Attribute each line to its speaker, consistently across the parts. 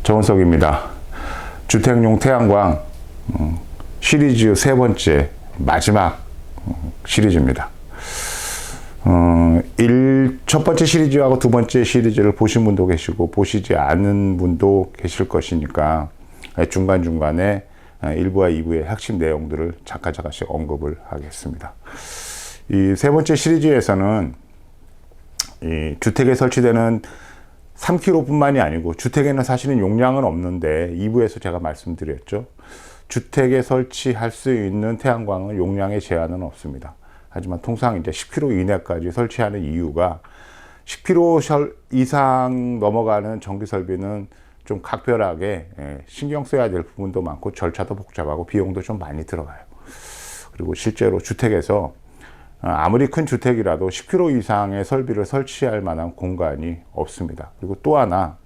Speaker 1: 정은석입니다. 주택용 태양광 시리즈 세 번째 마지막 시리즈입니다. 첫 번째 시리즈하고 두 번째 시리즈를 보신 분도 계시고 보시지 않은 분도 계실 것이니까 중간중간에 1부와 2부의 핵심 내용들을 잠깐씩 언급을 하겠습니다. 이 세 번째 시리즈에서는 이 주택에 설치되는 3kW 뿐만이 아니고 주택에는 사실은 용량은 없는데 2부에서 제가 말씀드렸죠. 주택에 설치할 수 있는 태양광은 용량의 제한은 없습니다. 하지만 통상 이제 10kW 이내까지 설치하는 이유가 10kW 이상 넘어가는 전기 설비는 좀 각별하게 신경 써야 될 부분도 많고 절차도 복잡하고 비용도 좀 많이 들어가요. 그리고 실제로 주택에서 아무리 큰 주택이라도 10kW 이상의 설비를 설치할 만한 공간이 없습니다. 그리고 또 하나,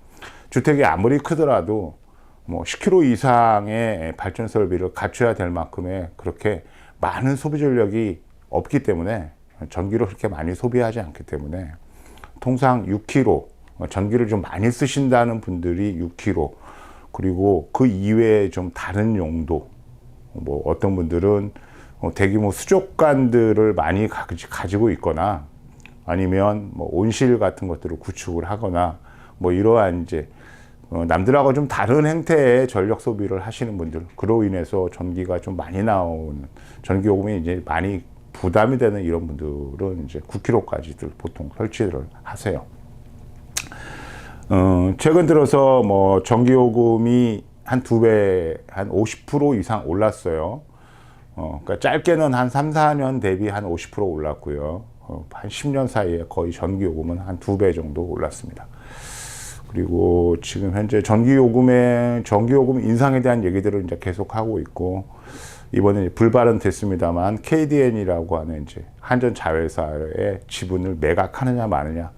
Speaker 1: 주택이 아무리 크더라도 뭐 10kW 이상의 발전 설비를 갖춰야 될 만큼의 그렇게 많은 소비 전력이 없기 때문에, 전기를 그렇게 많이 소비하지 않기 때문에 통상 6kW, 전기를 좀 많이 쓰신다는 분들이 6kW, 그리고 그 이외에 좀 다른 용도, 뭐 어떤 분들은 대규모 수족관들을 많이 가지고 있거나 아니면 뭐 온실 같은 것들을 구축을 하거나 뭐 이러한 이제 남들하고 좀 다른 행태의 전력 소비를 하시는 분들, 그로 인해서 전기가 좀 많이 나오는, 전기 요금이 이제 많이 부담이 되는 이런 분들은 이제 9kW까지들 보통 설치를 하세요. 최근 들어서 뭐 전기 요금이 한 2배, 한 50% 이상 올랐어요. 그러니까 짧게는 한 3, 4년 대비 한 50% 올랐고요. 한 10년 사이에 거의 전기 요금은 한 2배 정도 올랐습니다. 그리고 지금 현재 전기 요금 인상에 대한 얘기들을 이제 계속 하고 있고, 이번에 불발은 됐습니다만 KDN이라고 하는 이제 한전 자회사의 지분을 매각하느냐 마느냐,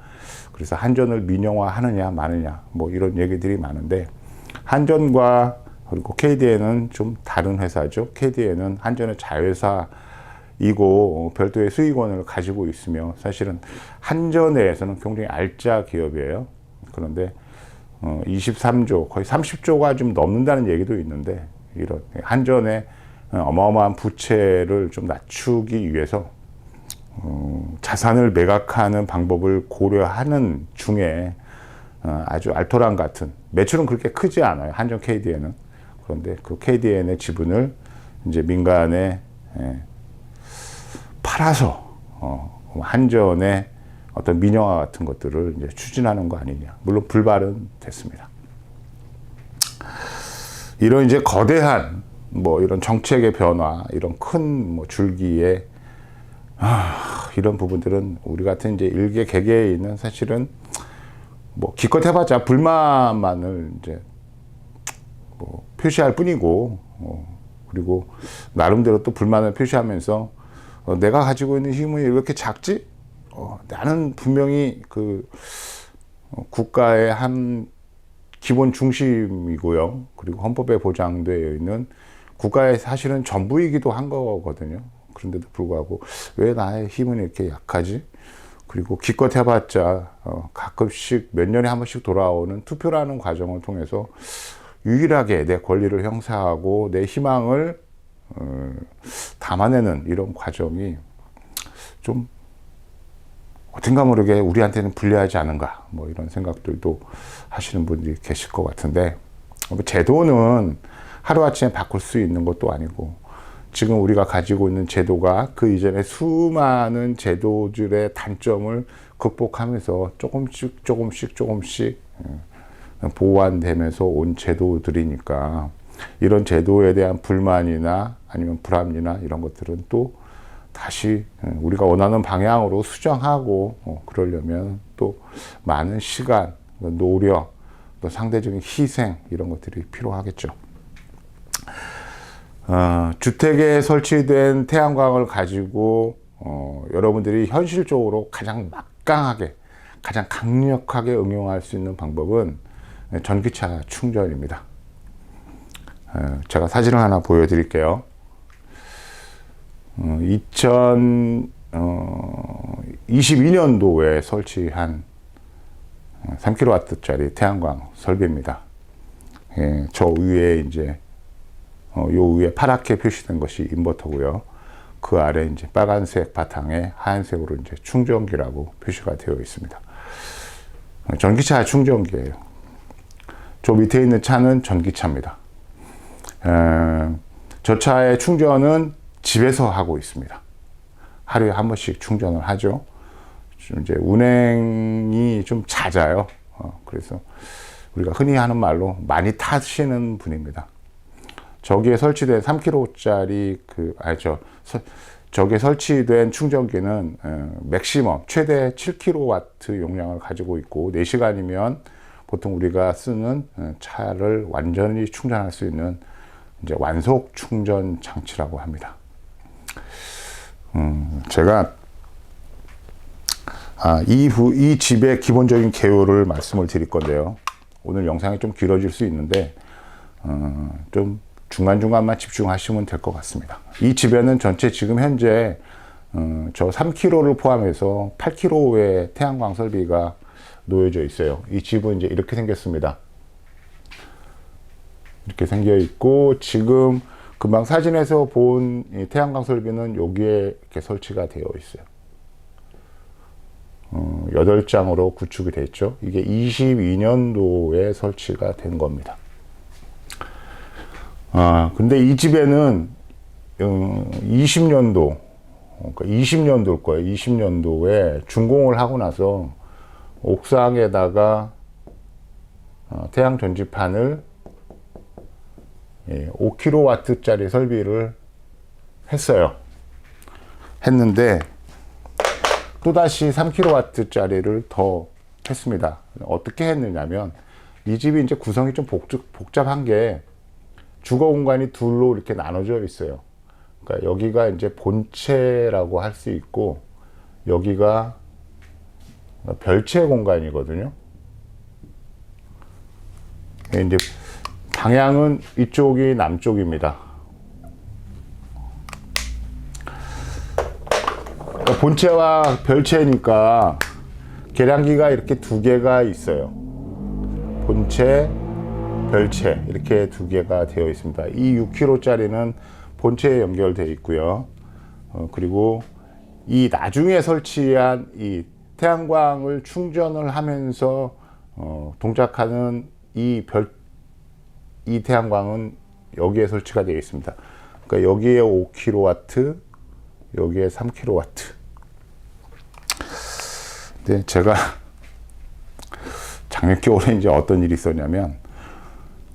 Speaker 1: 그래서 한전을 민영화하느냐 마느냐, 뭐 이런 얘기들이 많은데, 한전과 그리고 KDN은 좀 다른 회사죠. KDN은 한전의 자회사이고 별도의 수익원을 가지고 있으며, 사실은 한전 내에서는 굉장히 알짜 기업이에요. 그런데 23조, 거의 30조가 좀 넘는다는 얘기도 있는데, 이런 한전의 어마어마한 부채를 좀 낮추기 위해서 자산을 매각하는 방법을 고려하는 중에 아주 알토란 같은, 매출은 그렇게 크지 않아요, 한전 KDN은. 그런데 그 KDN의 지분을 이제 민간에 팔아서 한전의 어떤 민영화 같은 것들을 이제 추진하는 거 아니냐. 물론 불발은 됐습니다. 이런 이제 거대한 뭐 이런 정책의 변화, 이런 큰 뭐 줄기에 이런 부분들은 우리 같은 이제 일개 개개인은 사실은 뭐 기껏 해봤자 불만만을 이제 뭐 표시할 뿐이고, 그리고 나름대로 또 불만을 표시하면서 내가 가지고 있는 힘이 왜 이렇게 작지? 나는 분명히 그 국가의 한 기본 중심이고요. 그리고 헌법에 보장되어 있는 국가의 사실은 전부이기도 한 거거든요. 그런데도 불구하고 왜 나의 힘은 이렇게 약하지? 그리고 기껏 해봤자 가끔씩 몇 년에 한 번씩 돌아오는 투표라는 과정을 통해서 유일하게 내 권리를 행사하고 내 희망을 담아내는 이런 과정이 좀 어딘가 모르게 우리한테는 불리하지 않은가, 뭐 이런 생각들도 하시는 분들이 계실 것 같은데, 제도는 하루아침에 바꿀 수 있는 것도 아니고, 지금 우리가 가지고 있는 제도가 그 이전에 수많은 제도들의 단점을 극복하면서 조금씩 보완되면서 온 제도들이니까, 이런 제도에 대한 불만이나 아니면 불합리나 이런 것들은 또 다시 우리가 원하는 방향으로 수정하고 그러려면 또 많은 시간, 노력, 또 상대적인 희생, 이런 것들이 필요하겠죠. 주택에 설치된 태양광을 가지고 여러분들이 현실적으로 가장 막강하게, 가장 강력하게 응용할 수 있는 방법은 전기차 충전입니다. 제가 사진을 하나 보여드릴게요. 2022년도에 설치한 3kW짜리 태양광 설비입니다. 예, 저 위에 이제 요 위에 파랗게 표시된 것이 인버터고요. 그 아래 이제 빨간색 바탕에 하얀색으로 이제 충전기라고 표시가 되어 있습니다. 전기차 충전기예요. 저 밑에 있는 차는 전기차입니다. 저 차의 충전은 집에서 하고 있습니다. 하루에 한 번씩 충전을 하죠. 좀 이제 운행이 좀 잦아요. 그래서 우리가 흔히 하는 말로 많이 타시는 분입니다. 저기에 설치된 3kW짜리 저기에 설치된 충전기는 맥시멈 최대 7kW 용량을 가지고 있고 4시간이면 보통 우리가 쓰는 차를 완전히 충전할 수 있는 이제 완속 충전 장치라고 합니다. 제가 이 집의 기본적인 개요를 말씀을 드릴 건데요. 오늘 영상이 좀 길어질 수 있는데 좀 중간중간만 집중하시면 될 것 같습니다. 이 집에는 전체 지금 현재 저 3kg를 포함해서 8kg의 태양광 설비가 놓여져 있어요. 이 집은 이제 이렇게 생겼습니다. 이렇게 생겨 있고 지금 금방 사진에서 본 이 태양광 설비는 여기에 이렇게 설치가 되어 있어요. 8장으로 구축이 되어 있죠. 이게 22년도에 설치가 된 겁니다. 근데 이 집에는 20년도, 그러니까 20년도일 거예요. 20년도에 준공을 하고 나서 옥상에다가 태양 전지판을 5kW짜리 설비를 했어요. 했는데 또다시 3kW짜리를 더 했습니다. 어떻게 했느냐면 이 집이 이제 구성이 좀 복잡한 게 주거 공간이 둘로 이렇게 나눠져 있어요. 그러니까 여기가 이제 본체라고 할 수 있고 여기가 별채 공간이거든요. 이제 방향은 이쪽이 남쪽입니다. 그러니까 본체와 별채니까 계량기가 이렇게 두 개가 있어요. 본체, 별채 이렇게 두 개가 되어 있습니다. 이 6kg짜리는 본체에 연결되어 있고요. 그리고 이 나중에 설치한 이 태양광을 충전을 하면서 동작하는 이 태양광은 여기에 설치가 되어 있습니다. 그러니까 여기에 5kW, 여기에 3kW. 근데 제가 작년 겨울에 이제 어떤 일이 있었냐면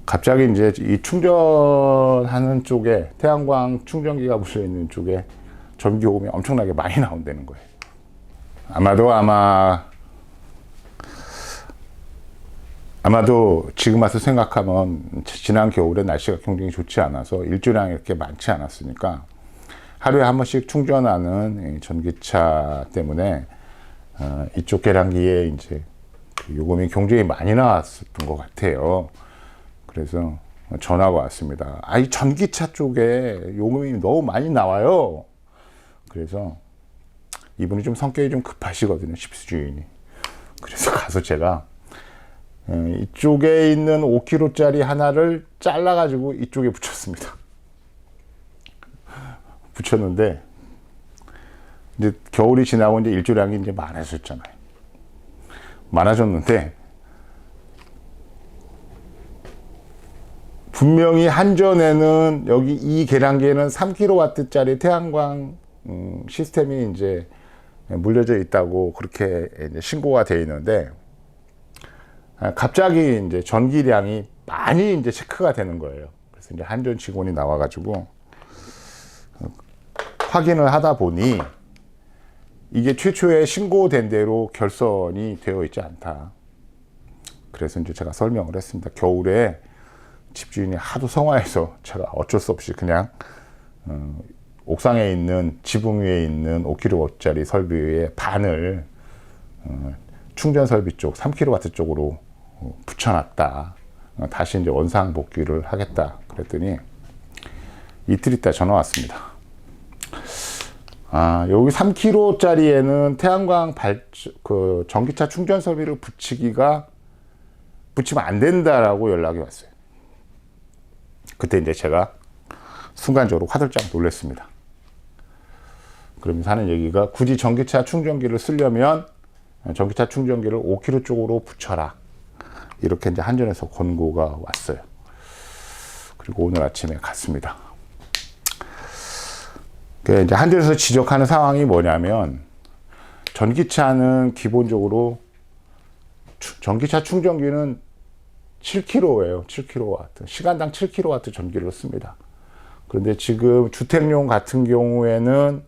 Speaker 1: 갑자기 이제 이 충전하는 쪽에 태양광 충전기가 붙여 있는 쪽에 전기요금이 엄청나게 많이 나온다는 거예요. 아마도 지금 와서 생각하면 지난 겨울에 날씨가 굉장히 좋지 않아서 일조량이 이렇게 많지 않았으니까 하루에 한 번씩 충전하는 전기차 때문에 이쪽 계량기에 이제 요금이 굉장히 많이 나왔었던 것 같아요. 그래서 전화가 왔습니다. 이 전기차 쪽에 요금이 너무 많이 나와요. 그래서 이분이 좀 성격이 좀 급하시거든요, 집주인이. 그래서 가서 제가 이쪽에 있는 5kg짜리 하나를 잘라가지고 이쪽에 붙였습니다. 붙였는데 이제 겨울이 지나고 이제 일조량이 이제 많아졌잖아요. 많아졌는데 분명히 한전에는 여기 이 계량기에는 3kW짜리 태양광 시스템이 이제 물려져 있다고 그렇게 이제 신고가 되어 있는데 갑자기 이제 전기량이 많이 이제 체크가 되는 거예요. 그래서 이제 한전 직원이 나와가지고 확인을 하다 보니 이게 최초에 신고된 대로 결선이 되어 있지 않다. 그래서 이제 제가 설명을 했습니다. 겨울에 집주인이 하도 성화해서 제가 어쩔 수 없이 그냥 옥상에 있는 지붕 위에 있는 5kW짜리 설비의 반을 충전 설비 쪽 3kW 쪽으로 붙여놨다. 다시 이제 원상 복귀를 하겠다. 그랬더니 이틀 있다 전화 왔습니다. 여기 3kg짜리에는 태양광 전기차 충전 설비를 붙이면 안 된다라고 연락이 왔어요. 그때 이제 제가 순간적으로 화들짝 놀랐습니다. 그러면서 하는 얘기가 굳이 전기차 충전기를 쓰려면 전기차 충전기를 5kg 쪽으로 붙여라. 이렇게 이제 한전에서 권고가 왔어요. 그리고 오늘 아침에 갔습니다. 이제 한전에서 지적하는 상황이 뭐냐면 전기차는 기본적으로 전기차 충전기는 7kW예요. 7kW. 시간당 7kW 전기를 씁니다. 그런데 지금 주택용 같은 경우에는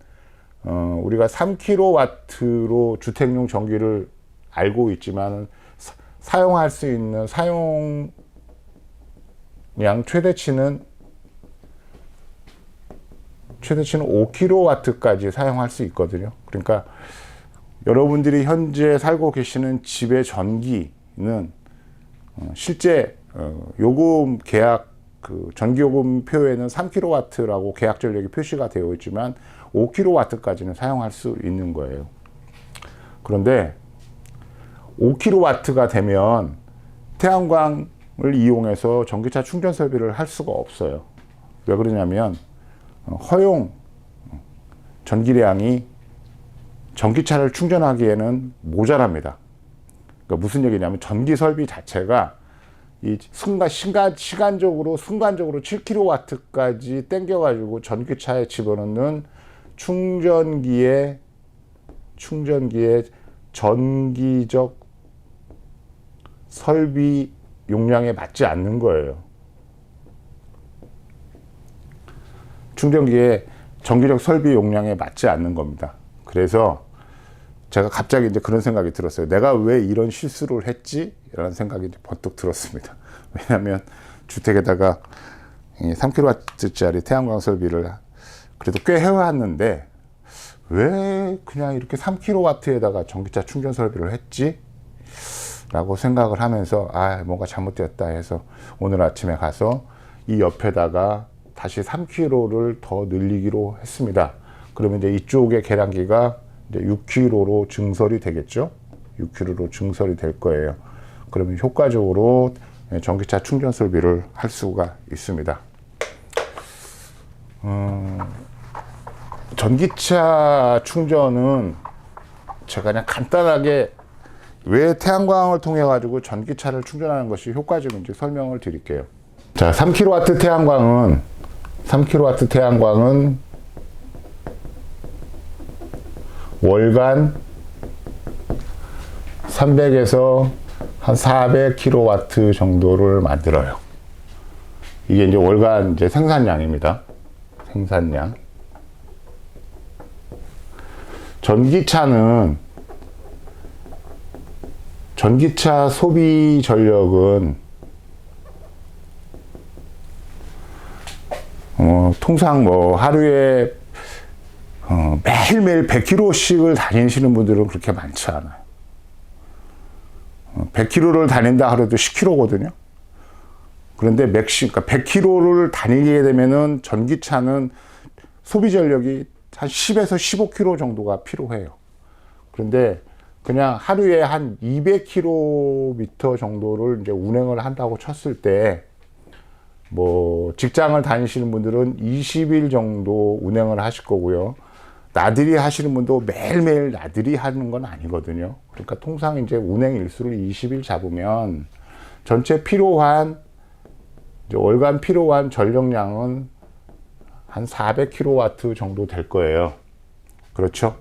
Speaker 1: 우리가 3kW로 주택용 전기를 알고 있지만 사용할 수 있는 사용량 최대치는 5kW까지 사용할 수 있거든요. 그러니까 여러분들이 현재 살고 계시는 집의 전기는 실제 요금 계약 전기요금 표에는 3kW라고 계약 전력이 표시가 되어 있지만 5kW까지는 사용할 수 있는 거예요. 그런데 5kW가 되면 태양광을 이용해서 전기차 충전 설비를 할 수가 없어요. 왜 그러냐면 허용 전기량이 전기차를 충전하기에는 모자랍니다. 그러니까 무슨 얘기냐면 전기 설비 자체가 이 순간적으로 7kW까지 땡겨가지고 전기차에 집어넣는 충전기의 전기적 설비 용량에 맞지 않는 거예요. 충전기의 전기적 설비 용량에 맞지 않는 겁니다. 그래서 제가 갑자기 이제 그런 생각이 들었어요. 내가 왜 이런 실수를 했지? 라는 생각이 이제 번뜩 들었습니다. 왜냐하면 주택에다가 3kW짜리 태양광 설비를 그래도 꽤 해왔는데 왜 그냥 이렇게 3kW에다가 전기차 충전 설비를 했지? 라고 생각을 하면서 뭔가 잘못되었다 해서 오늘 아침에 가서 이 옆에다가 다시 3kg를 더 늘리기로 했습니다. 그러면 이제 이쪽의 계량기가 이제 6kg로 증설이 되겠죠? 6kg로 증설이 될 거예요. 그러면 효과적으로 전기차 충전 설비를 할 수가 있습니다. 전기차 충전은 제가 그냥 간단하게 왜 태양광을 통해 가지고 전기차를 충전하는 것이 효과적인지 설명을 드릴게요. 자, 3kW 태양광은 월간 300에서 한 400kW 정도를 만들어요. 이게 이제 월간 이제 생산량입니다. 생산량. 전기차 소비 전력은 통상 하루에 매일매일 100km씩을 다니시는 분들은 그렇게 많지 않아요. 100km를 다닌다 하루도 10km거든요. 그런데 그러니까 100km를 다니게 되면은 전기차는 소비 전력이 한 10에서 15km 정도가 필요해요. 그런데 그냥 하루에 한 200km 정도를 이제 운행을 한다고 쳤을 때, 직장을 다니시는 분들은 20일 정도 운행을 하실 거고요. 나들이 하시는 분도 매일매일 나들이 하는 건 아니거든요. 그러니까 통상 이제 운행 일수를 20일 잡으면 전체 월간 필요한 전력량은 한 400kW 정도 될 거예요. 그렇죠?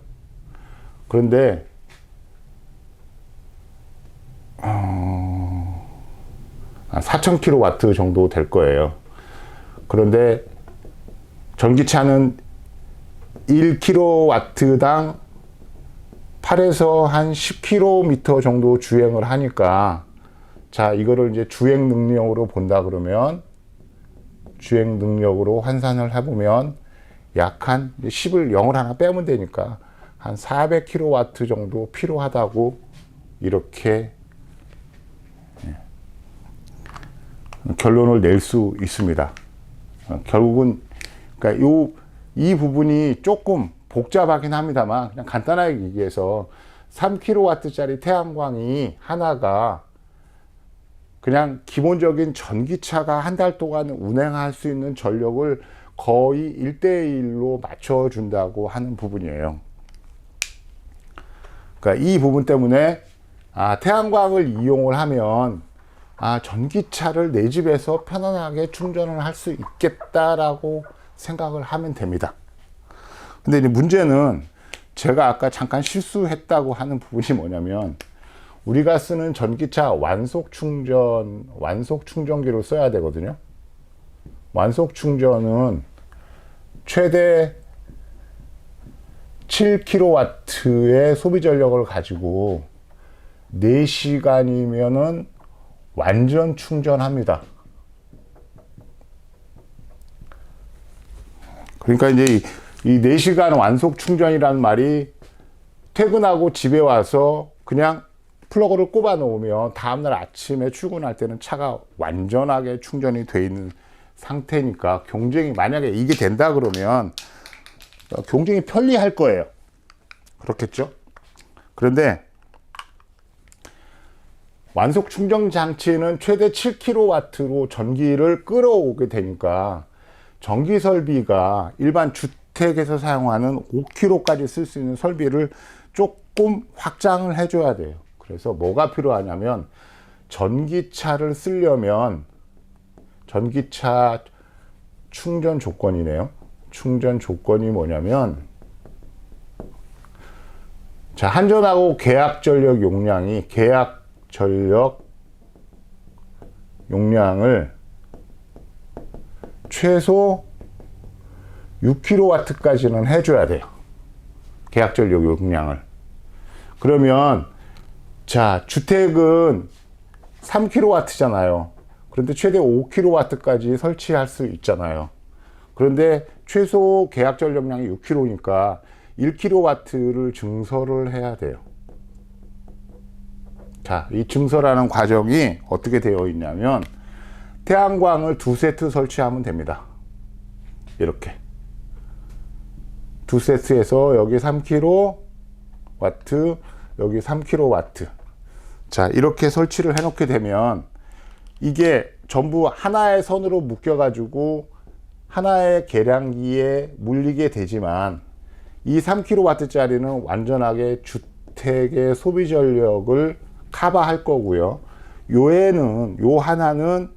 Speaker 1: 그런데 4000kW 정도 될 거예요. 그런데 전기차는 1kW당 8에서 한 10km 정도 주행을 하니까, 자, 이거를 이제 주행 능력으로 본다 그러면, 주행 능력으로 환산을 해보면 약 한 10을 0을 하나 빼면 되니까 한 400kW 정도 필요하다고 이렇게 결론을 낼 수 있습니다. 결국은 그러니까 이 부분이 조금 복잡하긴 합니다만 그냥 간단하게 얘기해서 3kW짜리 태양광이 하나가 그냥 기본적인 전기차가 한 달 동안 운행할 수 있는 전력을 거의 1대1로 맞춰준다고 하는 부분이에요. 그러니까 이 부분 때문에 태양광을 이용을 하면 전기차를 내 집에서 편안하게 충전을 할 수 있겠다라고 생각을 하면 됩니다. 근데 이제 문제는 제가 아까 잠깐 실수했다고 하는 부분이 뭐냐면, 우리가 쓰는 전기차 완속 충전기를 써야 되거든요. 완속 충전은 최대 7kW의 소비 전력을 가지고 4시간이면은 완전 충전합니다. 그러니까 이제 이 4시간 완속 충전이라는 말이, 퇴근하고 집에 와서 그냥 플러그를 꼽아 놓으면 다음날 아침에 출근할 때는 차가 완전하게 충전이 돼 있는 상태니까, 경쟁이 만약에 이게 된다 그러면 경쟁이 편리할 거예요. 그렇겠죠? 그런데 완속 충전 장치는 최대 7kW로 전기를 끌어오게 되니까, 전기 설비가 일반 주택에서 사용하는 5kW까지 쓸 수 있는 설비를 조금 확장을 해줘야 돼요. 그래서 뭐가 필요하냐면, 전기차를 쓰려면, 전기차 충전 조건이네요. 충전 조건이 뭐냐면, 자, 한전하고 계약 전력 용량을 최소 6kW까지는 해줘야 돼요. 계약 전력 용량을. 그러면, 자, 주택은 3kW잖아요. 그런데 최대 5kW까지 설치할 수 있잖아요. 그런데 최소 계약 전력량이 6kW니까 1kW를 증설을 해야 돼요. 자, 이 증설하는 과정이 어떻게 되어 있냐면, 태양광을 2세트 설치하면 됩니다. 이렇게 2세트에서 여기 3kW, 여기 3kW. 자, 이렇게 설치를 해 놓게 되면, 이게 전부 하나의 선으로 묶여 가지고 하나의 계량기에 물리게 되지만, 이 3kW짜리는 완전하게 주택의 소비 전력을 커버할 거고요. 요 하나는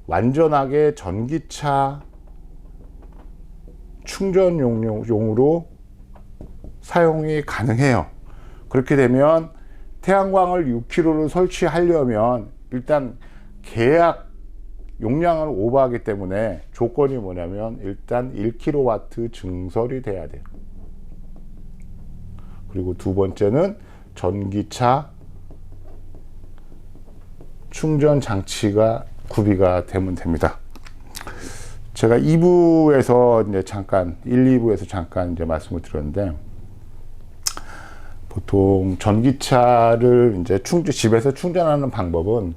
Speaker 1: 완전하게 전기차 충전용으로 사용이 가능해요. 그렇게 되면 태양광을 6kW를 설치하려면 일단 계약 용량을 오버하기 때문에 조건이 뭐냐면, 일단 1kW 증설이 돼야 돼요. 그리고 두 번째는 전기차 충전 장치가 구비가 되면 됩니다. 제가 2부에서 이제 잠깐, 1, 2부에서 잠깐 이제 말씀을 드렸는데, 보통 전기차를 이제 집에서 충전하는 방법은,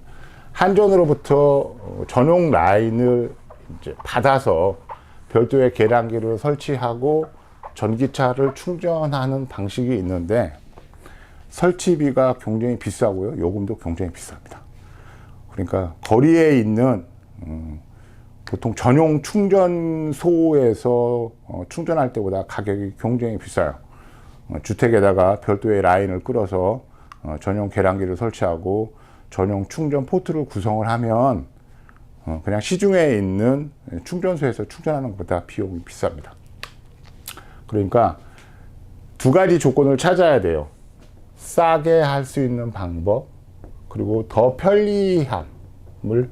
Speaker 1: 한전으로부터 전용 라인을 이제 받아서 별도의 계량기를 설치하고 전기차를 충전하는 방식이 있는데, 설치비가 굉장히 비싸고요. 요금도 굉장히 비쌉니다. 그러니까 거리에 있는 보통 전용 충전소에서 충전할 때보다 가격이 굉장히 비싸요. 주택에다가 별도의 라인을 끌어서 전용 계량기를 설치하고 전용 충전 포트를 구성을 하면 그냥 시중에 있는 충전소에서 충전하는 것보다 비용이 비쌉니다. 그러니까 두 가지 조건을 찾아야 돼요. 싸게 할 수 있는 방법, 그리고 더 편리함을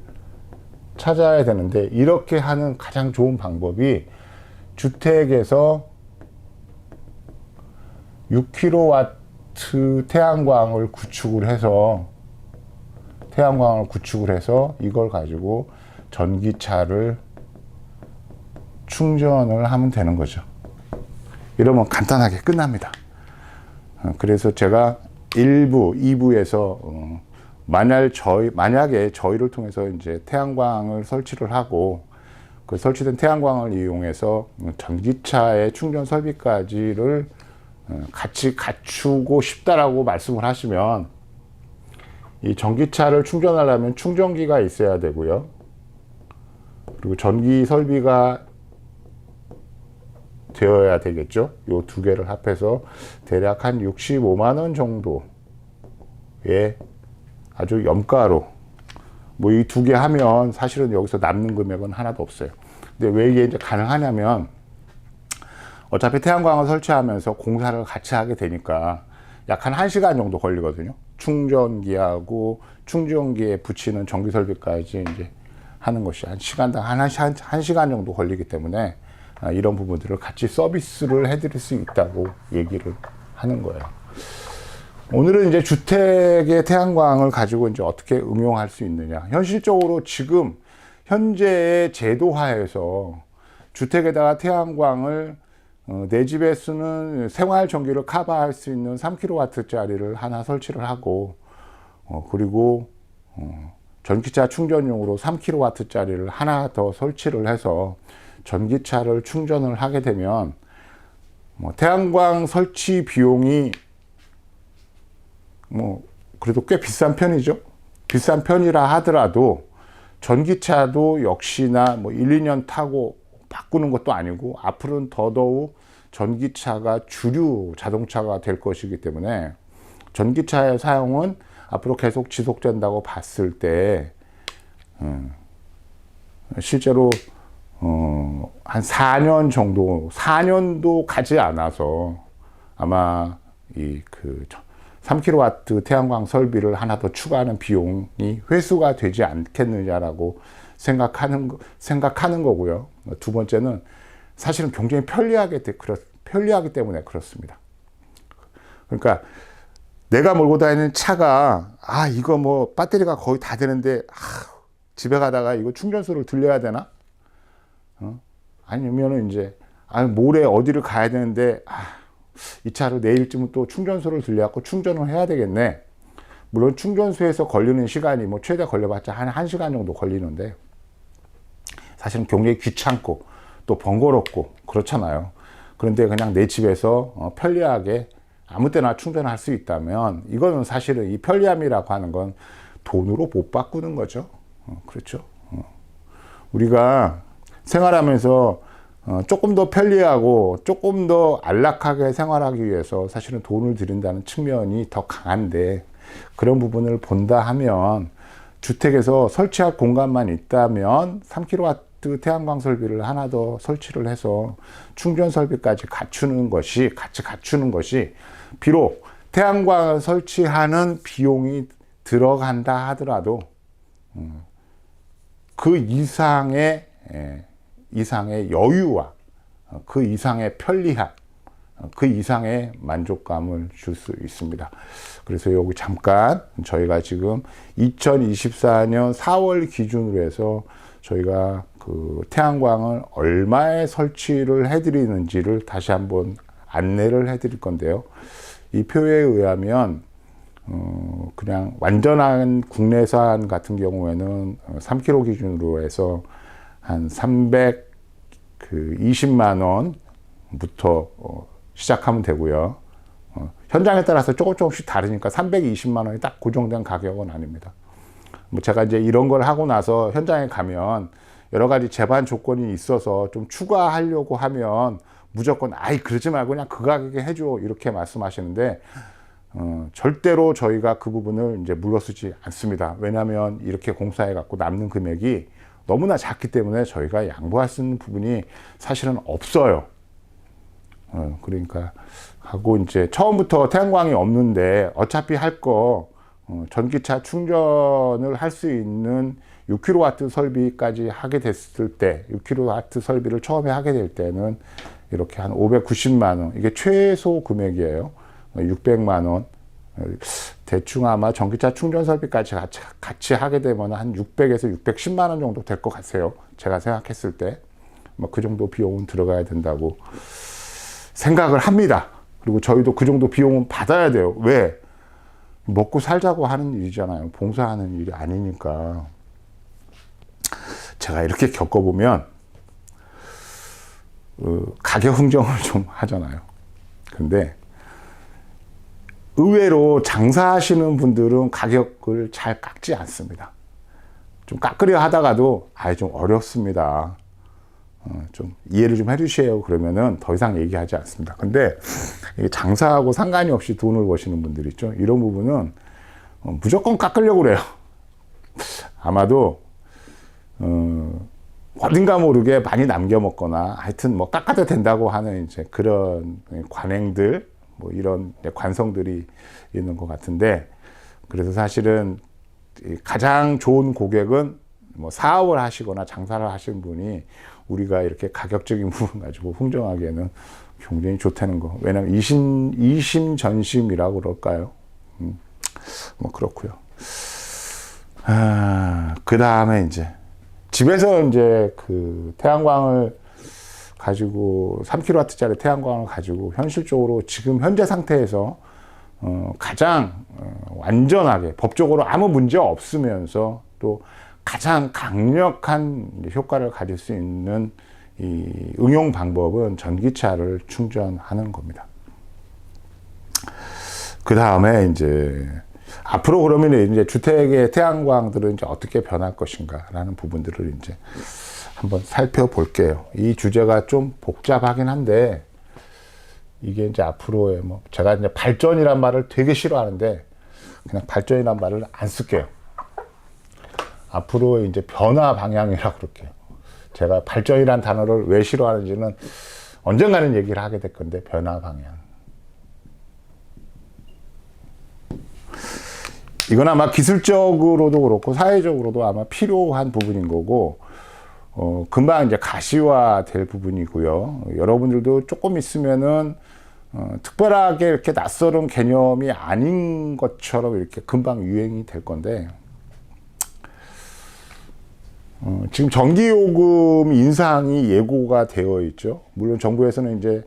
Speaker 1: 찾아야 되는데, 이렇게 하는 가장 좋은 방법이 주택에서 6kW 태양광을 구축을 해서 이걸 가지고 전기차를 충전을 하면 되는 거죠. 이러면 간단하게 끝납니다. 그래서 제가 1부, 2부에서 만약에 저희를 통해서 이제 태양광을 설치를 하고, 그 설치된 태양광을 이용해서 전기차의 충전 설비까지를 같이 갖추고 싶다라고 말씀을 하시면, 이 전기차를 충전하려면 충전기가 있어야 되고요. 그리고 전기 설비가 되어야 되겠죠. 요 두 개를 합해서 대략 한 65만 원 정도의 아주 염가로 뭐 이 두 개 하면 사실은 여기서 남는 금액은 하나도 없어요. 근데 왜 이게 이제 가능하냐면 어차피 태양광을 설치하면서 공사를 같이 하게 되니까 약 한 1시간 정도 걸리거든요. 충전기하고 충전기에 붙이는 전기 설비까지 이제 하는 것이 한 시간당 한 시간 정도 걸리기 때문에 이런 부분들을 같이 서비스를 해드릴 수 있다고 얘기를 하는 거예요. 오늘은 이제 주택의 태양광을 가지고 이제 어떻게 응용할 수 있느냐. 현실적으로 지금 현재의 제도하에서 주택에다가 태양광을 내 집에 쓰는 생활 전기를 커버할 수 있는 3kW짜리를 하나 설치를 하고 그리고 전기차 충전용으로 3kW짜리를 하나 더 설치를 해서 전기차를 충전을 하게 되면 뭐 태양광 설치 비용이 뭐 그래도 꽤 비싼 편이죠. 비싼 편이라 하더라도 전기차도 역시나 뭐 1, 2년 타고 바꾸는 것도 아니고 앞으로는 더더욱 전기차가 주류 자동차가 될 것이기 때문에 전기차의 사용은 앞으로 계속 지속된다고 봤을 때 실제로 한 4년 정도, 4년도 가지 않아서 아마 이 그 3kW 태양광 설비를 하나 더 추가하는 비용이 회수가 되지 않겠느냐라고 생각하는 거고요. 두 번째는 사실은 굉장히 편리하기 때문에 그렇습니다. 그러니까 내가 몰고 다니는 차가 이거 뭐 배터리가 거의 다 되는데 집에 가다가 이거 충전소를 들려야 되나? 아니면은 이제 모레 어디를 가야 되는데 이 차를 내일쯤은 또 충전소를 들려갖고 충전을 해야 되겠네. 물론 충전소에서 걸리는 시간이 뭐 최대 걸려봤자 한 1시간 정도 걸리는데 사실은 굉장히 귀찮고 또 번거롭고 그렇잖아요. 그런데 그냥 내 집에서 편리하게 아무 때나 충전할 수 있다면 이거는 사실은 이 편리함이라고 하는 건 돈으로 못 바꾸는 거죠. 그렇죠. 우리가 생활하면서 조금 더 편리하고 조금 더 안락하게 생활하기 위해서 사실은 돈을 들인다는 측면이 더 강한데 그런 부분을 본다 하면 주택에서 설치할 공간만 있다면 3kW 태양광 설비를 하나 더 설치를 해서 충전 설비까지 같이 갖추는 것이 비록 태양광을 설치하는 비용이 들어간다 하더라도 그 이상의 여유와 그 이상의 편리함, 그 이상의 만족감을 줄 수 있습니다. 그래서 여기 잠깐 저희가 지금 2024년 4월 기준으로 해서 저희가 그 태양광을 얼마에 설치를 해드리는지를 다시 한번 안내를 해드릴 건데요. 이 표에 의하면 그냥 완전한 국내산 같은 경우에는 3kg 기준으로 해서 한 320만 원부터 시작하면 되고요. 현장에 따라서 조금씩 다르니까 320만 원이 딱 고정된 가격은 아닙니다. 뭐 제가 이제 이런 걸 하고 나서 현장에 가면 여러 가지 제반 조건이 있어서 좀 추가하려고 하면 무조건 그러지 말고 그냥 그 가격에 해줘 이렇게 말씀하시는데 절대로 저희가 그 부분을 이제 물러서지 않습니다. 왜냐하면 이렇게 공사해 갖고 남는 금액이 너무나 작기 때문에 저희가 양보할 수 있는 부분이 사실은 없어요. 그러니까 하고 이제 처음부터 태양광이 없는데 어차피 할 거 전기차 충전을 할 수 있는 6kW 설비까지 하게 됐을 때 6kW 설비를 처음에 하게 될 때는 이렇게 한 590만 원 이게 최소 금액이에요. 600만 원 대충 아마 전기차 충전 설비까지 같이 하게 되면 한 600에서 610만 원 정도 될 것 같아요. 제가 생각했을 때 뭐 그 정도 비용은 들어가야 된다고 생각을 합니다. 그리고 저희도 그 정도 비용은 받아야 돼요. 왜? 먹고 살자고 하는 일이잖아요. 봉사하는 일이 아니니까. 제가 이렇게 겪어보면 가격 흥정을 좀 하잖아요. 근데 의외로 장사하시는 분들은 가격을 잘 깎지 않습니다. 좀 깎으려 하다가도 좀 어렵습니다. 좀 이해를 좀 해주세요. 그러면은 더 이상 얘기하지 않습니다. 근데 장사하고 상관이 없이 돈을 버시는 분들 있죠. 이런 부분은 무조건 깎으려고 그래요. 아마도 어딘가 모르게 많이 남겨 먹거나 하여튼 뭐 깎아도 된다고 하는 이제 그런 관행들, 뭐 이런 관성들이 있는 것 같은데, 그래서 사실은 가장 좋은 고객은 뭐 사업을 하시거나 장사를 하시는 분이 우리가 이렇게 가격적인 부분 가지고 흥정하기에는 굉장히 좋다는 거. 왜냐면 이심전심이라고 그럴까요? 뭐 그렇고요. 그 다음에 이제 집에서 이제 그 태양광을 가지고 3kW짜리 태양광을 가지고 현실적으로 지금 현재 상태에서 가장 완전하게 법적으로 아무 문제 없으면서 또 가장 강력한 효과를 가질 수 있는 이 응용 방법은 전기차를 충전하는 겁니다. 그 다음에 이제 앞으로 그러면 이제 주택의 태양광들은 이제 어떻게 변할 것인가라는 부분들을 이제 한번 살펴볼게요. 이 주제가 좀 복잡하긴 한데, 이게 이제 앞으로의 뭐 제가 이제 발전이란 말을 되게 싫어하는데 그냥 발전이란 말을 안 쓸게요. 앞으로 이제 변화 방향이라고 그럴게요. 제가 발전이란 단어를 왜 싫어하는지는 언젠가는 얘기를 하게 될 건데, 변화 방향. 이건 아마 기술적으로도 그렇고 사회적으로도 아마 필요한 부분인 거고, 금방 이제 가시화 될 부분이고요. 여러분들도 조금 있으면은 특별하게 이렇게 낯설은 개념이 아닌 것처럼 이렇게 금방 유행이 될 건데, 지금 전기요금 인상이 예고가 되어 있죠. 물론 정부에서는 이제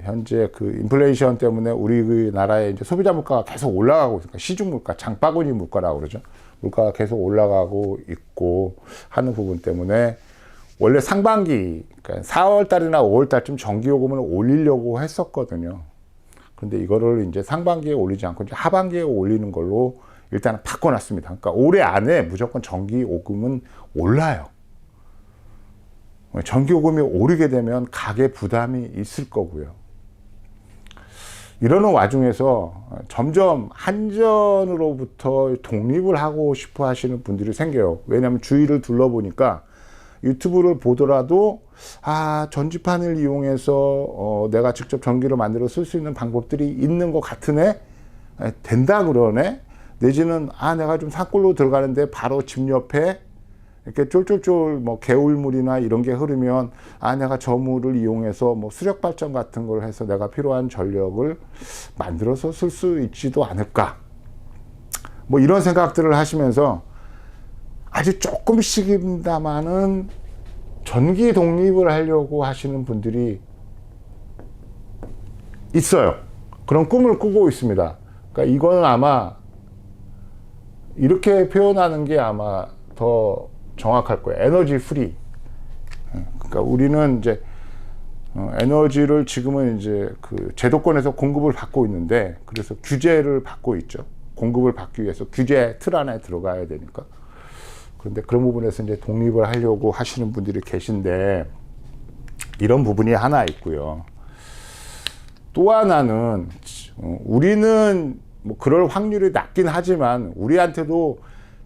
Speaker 1: 현재 그 인플레이션 때문에 우리나라의 이제 소비자 물가가 계속 올라가고 있으니까, 시중 물가, 장바구니 물가라고 그러죠. 물가가 계속 올라가고 있고 하는 부분 때문에 원래 상반기, 그러니까 4월 달이나 5월 달쯤 전기요금을 올리려고 했었거든요. 그런데 이거를 이제 상반기에 올리지 않고 이제 하반기에 올리는 걸로 일단은 바꿔놨습니다. 그러니까 올해 안에 무조건 전기요금은 올라요. 전기요금이 오르게 되면 가계 부담이 있을 거고요. 이러는 와중에서 점점 한전으로부터 독립을 하고 싶어 하시는 분들이 생겨요. 왜냐하면 주위를 둘러보니까 유튜브를 보더라도 전지판을 이용해서 내가 직접 전기를 만들어 쓸 수 있는 방법들이 있는 것 같으네, 된다 그러네, 내지는 내가 좀 산골로 들어가는데 바로 집 옆에 이렇게 쫄쫄쫄 뭐 개울물이나 이런 게 흐르면 내가 저 물을 이용해서 뭐 수력 발전 같은 걸 해서 내가 필요한 전력을 만들어서 쓸 수 있지도 않을까, 뭐 이런 생각들을 하시면서 아주 조금씩입니다만은 전기 독립을 하려고 하시는 분들이 있어요. 그런 꿈을 꾸고 있습니다. 그러니까 이거는 아마 이렇게 표현하는 게 아마 더 정확할 거예요. 에너지 프리. 그러니까 우리는 이제 에너지를 지금은 이제 그 제도권에서 공급을 받고 있는데, 그래서 규제를 받고 있죠. 공급을 받기 위해서 규제 틀 안에 들어가야 되니까. 그런데 그런 부분에서 이제 독립을 하려고 하시는 분들이 계신데, 이런 부분이 하나 있고요. 또 하나는 우리는 뭐 그럴 확률이 낮긴 하지만 우리한테도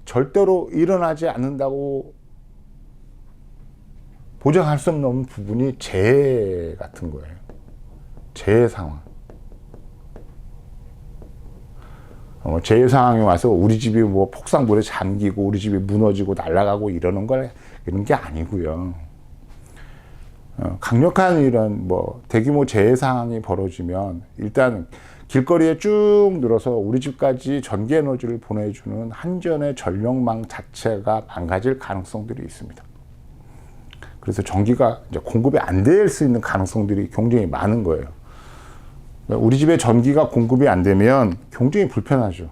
Speaker 1: 절대로 일어나지 않는다고 보장할 수 없는 부분이 재해 같은 거예요. 재해 상황. 재해 상황이 와서 우리 집이 뭐 폭삭물에 잠기고 우리 집이 무너지고 날아가고 이런 게 아니고요. 강력한 이런 뭐 대규모 재해 상황이 벌어지면 일단 길거리에 쭉 늘어서 우리 집까지 전기 에너지를 보내주는 한전의 전력망 자체가 망가질 가능성들이 있습니다. 그래서 전기가 이제 공급이 안 될 수 있는 가능성들이 굉장히 많은 거예요. 우리 집에 전기가 공급이 안 되면 굉장히 불편하죠.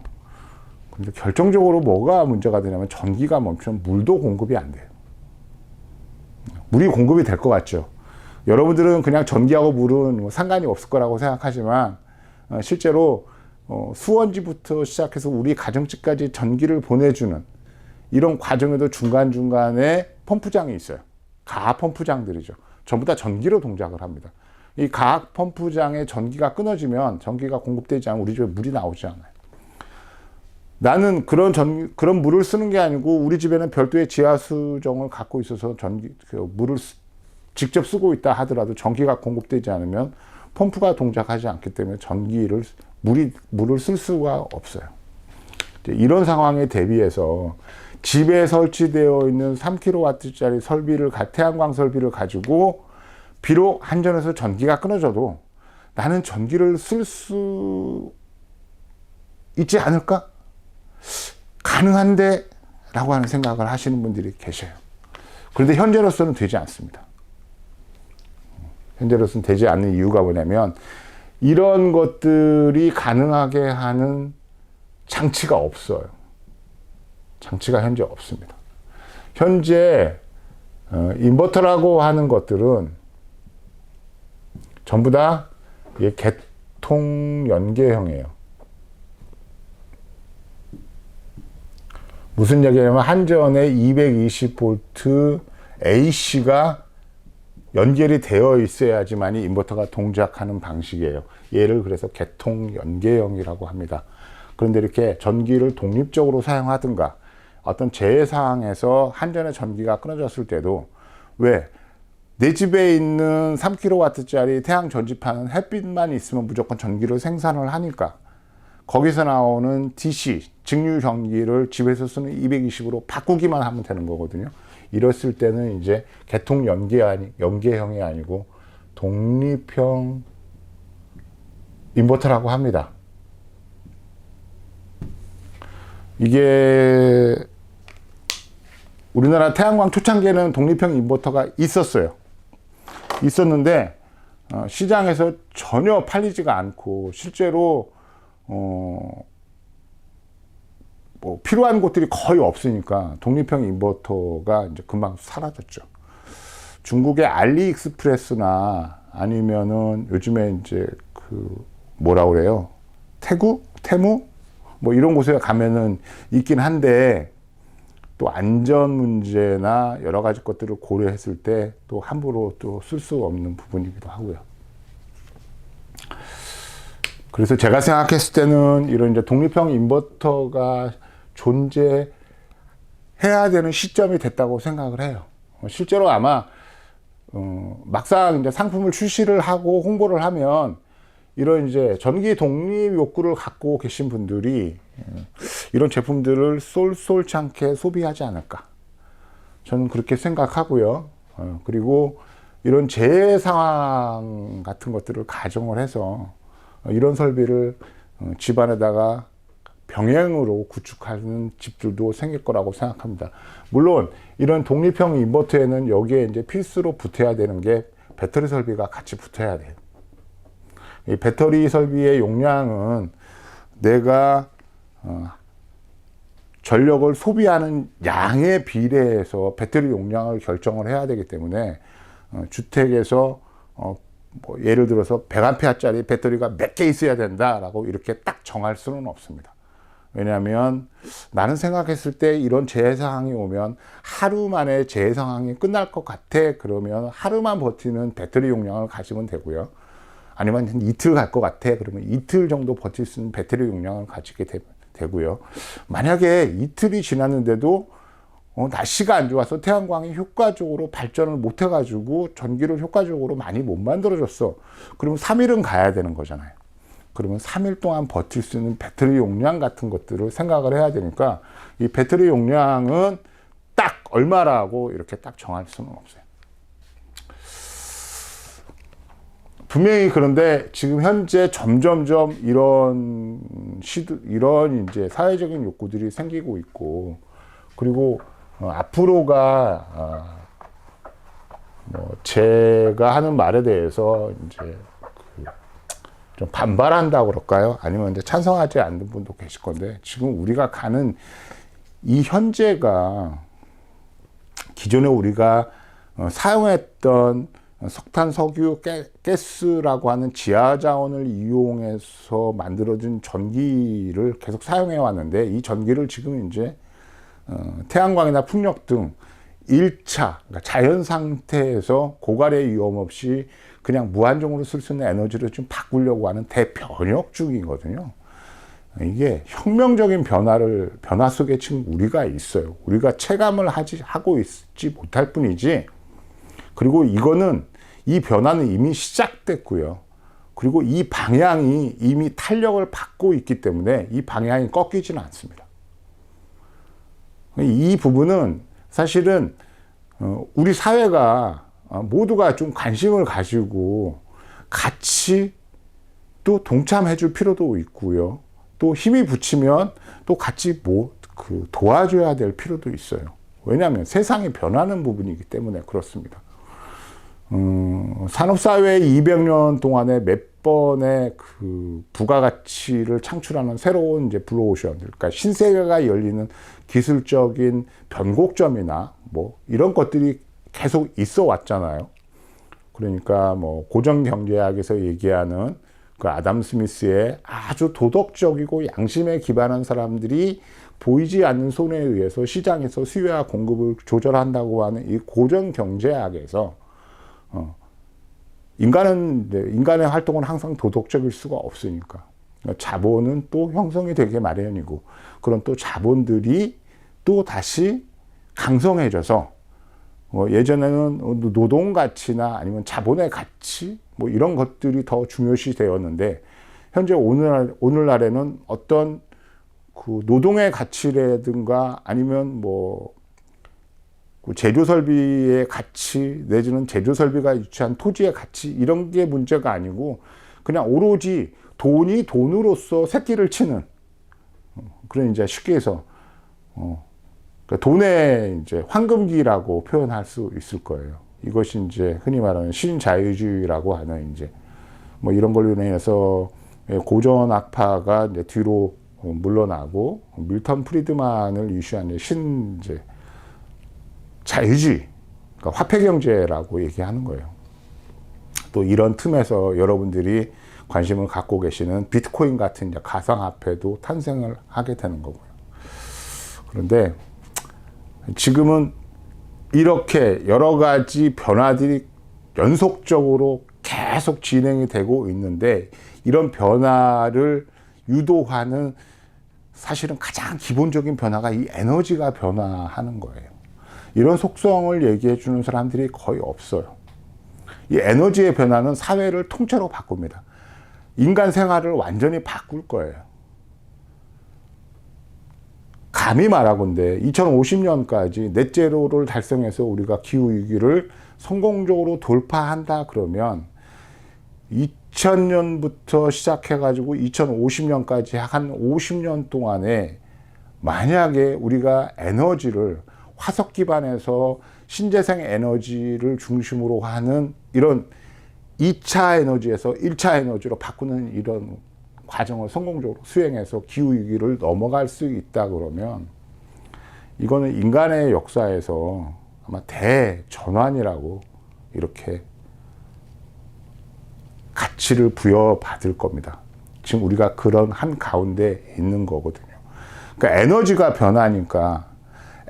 Speaker 1: 근데 결정적으로 뭐가 문제가 되냐면 전기가 멈추면 물도 공급이 안 돼요. 물이 공급이 될 것 같죠. 여러분들은 그냥 전기하고 물은 뭐 상관이 없을 거라고 생각하지만 실제로 수원지부터 시작해서 우리 가정집까지 전기를 보내주는 이런 과정에도 중간중간에 펌프장이 있어요. 가압 펌프장들이죠. 전부 다 전기로 동작을 합니다. 이 가압 펌프장에 전기가 끊어지면 전기가 공급되지 않으면 우리 집에 물이 나오지 않아요. 나는 그런 물을 쓰는 게 아니고 우리 집에는 별도의 지하수정을 갖고 있어서 물을 직접 쓰고 있다 하더라도 전기가 공급되지 않으면 펌프가 동작하지 않기 때문에 물을 쓸 수가 없어요. 이런 상황에 대비해서 집에 설치되어 있는 3kW짜리 태양광 설비를 가지고 비록 한전에서 전기가 끊어져도 나는 전기를 쓸 수 있지 않을까? 가능한데? 라고 하는 생각을 하시는 분들이 계셔요. 그런데 현재로서는 되지 않습니다. 현재로서는 되지 않는 이유가 뭐냐면 이런 것들이 가능하게 하는 장치가 없어요. 장치가 현재 없습니다. 현재 인버터라고 하는 것들은 전부 다 개통 연계형이에요. 무슨 얘기냐면 한전에 220V AC가 연결이 되어 있어야지만이 인버터가 동작하는 방식이에요. 얘를 그래서 개통 연계형이라고 합니다. 그런데 이렇게 전기를 독립적으로 사용하든가 어떤 재해 상황에서 한전의 전기가 끊어졌을 때도 내 집에 있는 3kW짜리 태양 전지판은 햇빛만 있으면 무조건 전기를 생산을 하니까 거기서 나오는 DC, 직류 전기를 집에서 쓰는 220으로 바꾸기만 하면 되는 거거든요. 이랬을 때는 이제 개통 연계형이 아니고 독립형 인버터라고 합니다. 이게 우리나라 태양광 초창기에는 독립형 인버터가 있었는데 시장에서 전혀 팔리지가 않고 실제로 필요한 곳들이 거의 없으니까 독립형 인버터가 이제 금방 사라졌죠. 중국의 알리익스프레스나 아니면은 요즘에 이제 뭐라 그래요? 테무? 뭐 이런 곳에 가면은 있긴 한데 또 안전 문제나 여러 가지 것들을 고려했을 때 또 함부로 또 쓸 수 없는 부분이기도 하고요. 그래서 제가 생각했을 때는 이런 이제 독립형 인버터가 존재해야 되는 시점이 됐다고 생각을 해요. 실제로 아마 막상 이제 상품을 출시를 하고 홍보를 하면 이런 이제 전기 독립 욕구를 갖고 계신 분들이 이런 제품들을 쏠쏠찮게 소비하지 않을까. 저는 그렇게 생각하고요. 그리고 이런 재해 상황 같은 것들을 가정을 해서 이런 설비를 집안에다가 병행으로 구축하는 집들도 생길 거라고 생각합니다. 물론 이런 독립형 인버터에는 여기에 이제 필수로 붙어야 되는 게 배터리 설비가 같이 붙어야 돼요. 이 배터리 설비의 용량은 내가 전력을 소비하는 양에 비례해서 배터리 용량을 결정을 해야 되기 때문에 주택에서 뭐 예를 들어서 100A짜리 배터리가 몇 개 있어야 된다라고 이렇게 딱 정할 수는 없습니다. 왜냐하면 나는 생각했을 때 이런 재해 상황이 오면 하루 만에 재해 상황이 끝날 것 같아. 그러면 하루만 버티는 배터리 용량을 가지면 되고요. 아니면 이틀 갈 것 같아. 그러면 이틀 정도 버틸 수 있는 배터리 용량을 가지게 되고요. 만약에 이틀이 지났는데도 날씨가 안 좋아서 태양광이 효과적으로 발전을 못 해가지고 전기를 효과적으로 많이 못 만들어줬어. 그러면 3일은 가야 되는 거잖아요. 그러면 3일 동안 버틸 수 있는 배터리 용량 같은 것들을 생각을 해야 되니까 이 배터리 용량은 딱 얼마라고 이렇게 딱 정할 수는 없어요. 분명히 그런데 지금 현재 점점점 이런 이제 사회적인 욕구들이 생기고 있고, 그리고 앞으로가 뭐 제가 하는 말에 대해서 이제 좀 반발한다고 그럴까요? 아니면 이제 찬성하지 않는 분도 계실 건데, 지금 우리가 가는 이 현재가 기존에 우리가 사용했던 석탄, 석유, 가스라고 하는 지하 자원을 이용해서 만들어진 전기를 계속 사용해 왔는데, 이 전기를 지금 이제 태양광이나 풍력 등 1차, 그러니까 자연 상태에서 고갈의 위험 없이 그냥 무한정으로 쓸 수 있는 에너지를 좀 바꾸려고 하는 대변혁 중이거든요. 이게 혁명적인 변화 속에 지금 우리가 있어요. 우리가 체감을 하고 있지 못할 뿐이지. 그리고 이 변화는 이미 시작됐고요. 그리고 이 방향이 이미 탄력을 받고 있기 때문에 이 방향이 꺾이지는 않습니다. 이 부분은 사실은 우리 사회가 모두가 좀 관심을 가지고 같이 또 동참해 줄 필요도 있고요. 또 힘이 붙이면 또 같이 도와줘야 될 필요도 있어요. 왜냐하면 세상이 변하는 부분이기 때문에 그렇습니다. 산업사회 200년 동안에 몇 번의 그 부가가치를 창출하는 새로운 이제 블루오션, 그러니까 신세계가 열리는 기술적인 변곡점이나 뭐 이런 것들이 계속 있어 왔잖아요. 그러니까 뭐 고정경제학에서 얘기하는 그 아담 스미스의 아주 도덕적이고 양심에 기반한 사람들이 보이지 않는 손에 의해서 시장에서 수요와 공급을 조절한다고 하는 이 고정경제학에서 인간의 활동은 항상 도덕적일 수가 없으니까 자본은 또 형성이 되게 마련이고, 그런 또 자본들이 또 다시 강성해져서 예전에는 노동 가치나 아니면 자본의 가치 뭐 이런 것들이 더 중요시 되었는데, 현재 오늘날에는 어떤 그 노동의 가치라든가 아니면 뭐 재료 설비의 가치 내지는 재료 설비가 유치한 토지의 가치 이런 게 문제가 아니고, 그냥 오로지 돈이 돈으로서 새끼를 치는 그런, 이제 쉽게 해서 돈의 이제 황금기라고 표현할 수 있을 거예요. 이것이 이제 흔히 말하는 신자유주의라고 하는 이제 뭐 이런 걸로 인해서 고전 악파가 이제 뒤로 물러나고 밀턴 프리드만을 이슈한 이제 자유주의, 그러니까 화폐경제라고 얘기하는 거예요. 또 이런 틈에서 여러분들이 관심을 갖고 계시는 비트코인 같은 이제 가상화폐도 탄생을 하게 되는 거고요. 그런데 지금은 이렇게 여러 가지 변화들이 연속적으로 계속 진행이 되고 있는데, 이런 변화를 유도하는 사실은 가장 기본적인 변화가 이 에너지가 변화하는 거예요. 이런 속성을 얘기해 주는 사람들이 거의 없어요. 이 에너지의 변화는 사회를 통째로 바꿉니다. 인간 생활을 완전히 바꿀 거예요. 감히 말하건대 2050년까지 넷제로를 달성해서 우리가 기후위기를 성공적으로 돌파한다 그러면 2000년부터 시작해가지고 2050년까지 한 50년 동안에 만약에 우리가 에너지를 화석 기반에서 신재생 에너지를 중심으로 하는 이런 2차 에너지에서 1차 에너지로 바꾸는 이런 과정을 성공적으로 수행해서 기후위기를 넘어갈 수 있다 그러면, 이거는 인간의 역사에서 아마 대전환이라고 이렇게 가치를 부여받을 겁니다. 지금 우리가 그런 한 가운데 있는 거거든요. 그러니까 에너지가 변하니까,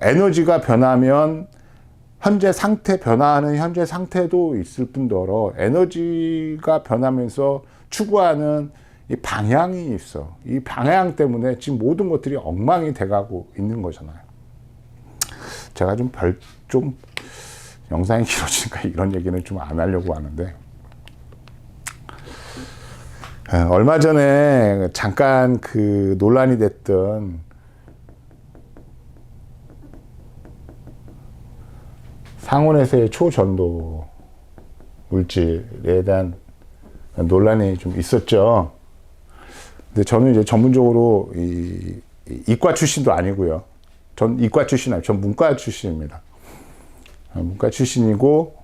Speaker 1: 에너지가 변하면 현재 상태, 변화하는 현재 상태도 있을 뿐더러 에너지가 변하면서 추구하는 이 방향이 있어. 이 방향 때문에 지금 모든 것들이 엉망이 돼가고 있는 거잖아요. 제가 좀 영상이 길어지니까 이런 얘기는 좀 안 하려고 하는데, 얼마 전에 잠깐 그 논란이 됐던 상온에서의 초전도 물질에 대한 논란이 좀 있었죠. 근데 저는 이제 전문적으로 이과 출신도 아니고요. 전 이과 출신 아니고 전 문과 출신입니다. 문과 출신이고,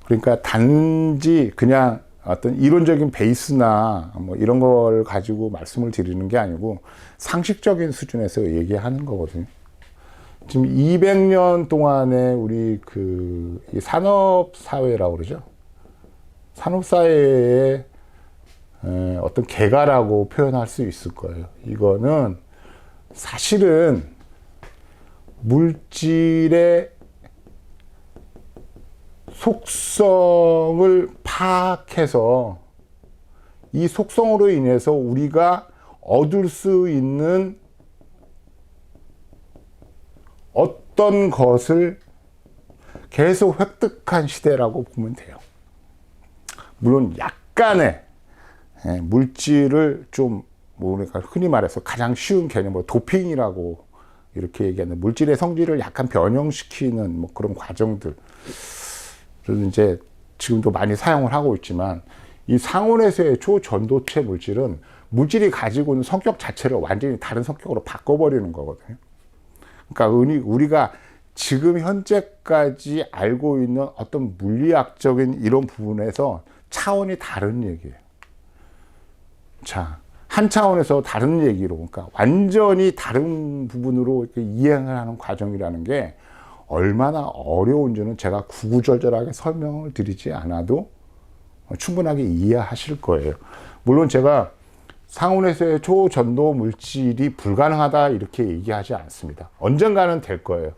Speaker 1: 그러니까 단지 그냥 어떤 이론적인 베이스나 뭐 이런 걸 가지고 말씀을 드리는 게 아니고 상식적인 수준에서 얘기하는 거거든요. 지금 200년 동안에 우리 이 산업 사회라고 그러죠. 산업사회의 어떤 개가라고 표현할 수 있을 거예요. 이거는 사실은 물질의 속성을 파악해서 이 속성으로 인해서 우리가 얻을 수 있는 어떤 것을 계속 획득한 시대라고 보면 돼요. 물론 약간의 물질을 좀 우리가 흔히 말해서 가장 쉬운 개념으로 도핑이라고 이렇게 얘기하는 물질의 성질을 약간 변형시키는 뭐 그런 과정들을 이제 지금도 많이 사용을 하고 있지만, 이 상온에서의 초전도체 물질은 물질이 가지고 있는 성격 자체를 완전히 다른 성격으로 바꿔버리는 거거든요. 그러니까 우리가 지금 현재까지 알고 있는 어떤 물리학적인 이런 부분에서 차원이 다른 얘기예요. 자, 한 차원에서 다른 얘기로, 그러니까 완전히 다른 부분으로 이렇게 이행을 하는 과정이라는 게 얼마나 어려운지는 제가 구구절절하게 설명을 드리지 않아도 충분하게 이해하실 거예요. 물론 제가 상온에서의 초전도 물질이 불가능하다 이렇게 얘기하지 않습니다. 언젠가는 될 거예요.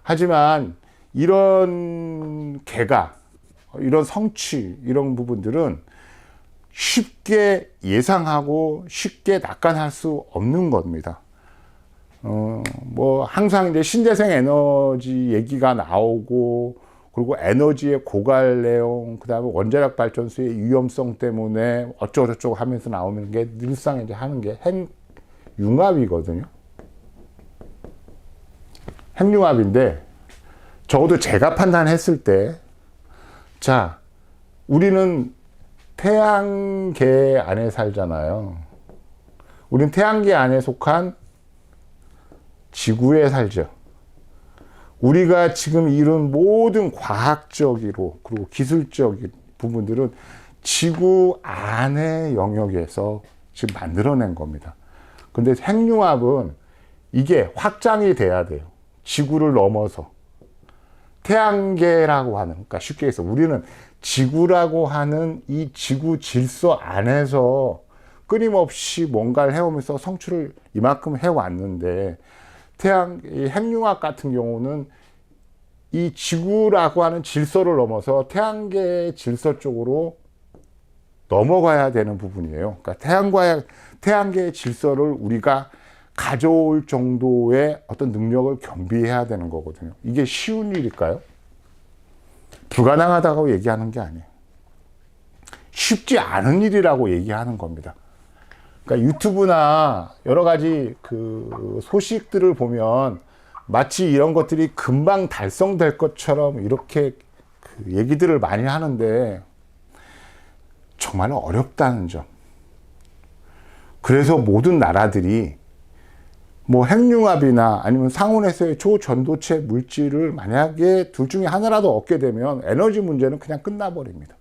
Speaker 1: 하지만 이런 개가, 이런 성취, 이런 부분들은 쉽게 예상하고 쉽게 낙관할 수 없는 겁니다. 뭐 항상 이제 신재생 에너지 얘기가 나오고, 그리고 에너지의 고갈 내용, 그 다음에 원자력 발전소의 위험성 때문에 어쩌고저쩌고 하면서 나오는 게 늘상 이제 하는 게 핵융합이거든요. 핵융합인데, 적어도 제가 판단했을 때, 자, 우리는 태양계 안에 살잖아요. 우린 태양계 안에 속한 지구에 살죠. 우리가 지금 이룬 모든 과학적이고 그리고 기술적인 부분들은 지구 안의 영역에서 지금 만들어낸 겁니다. 근데 핵융합은 이게 확장이 돼야 돼요. 지구를 넘어서. 태양계라고 하는, 그러니까 쉽게 해서 우리는 지구라고 하는 이 지구 질서 안에서 끊임없이 뭔가를 해오면서 성취를 이만큼 해왔는데, 이 핵융합 같은 경우는 이 지구라고 하는 질서를 넘어서 태양계의 질서 쪽으로 넘어가야 되는 부분이에요. 그러니까 태양계의 질서를 우리가 가져올 정도의 어떤 능력을 겸비해야 되는 거거든요. 이게 쉬운 일일까요? 불가능하다고 얘기하는 게 아니에요. 쉽지 않은 일이라고 얘기하는 겁니다. 그러니까 유튜브나 여러 가지 그 소식들을 보면 마치 이런 것들이 금방 달성될 것처럼 이렇게 그 얘기들을 많이 하는데 정말 어렵다는 점. 그래서 모든 나라들이 뭐 핵융합이나 아니면 상온에서의 초전도체 물질을 만약에 둘 중에 하나라도 얻게 되면 에너지 문제는 그냥 끝나버립니다.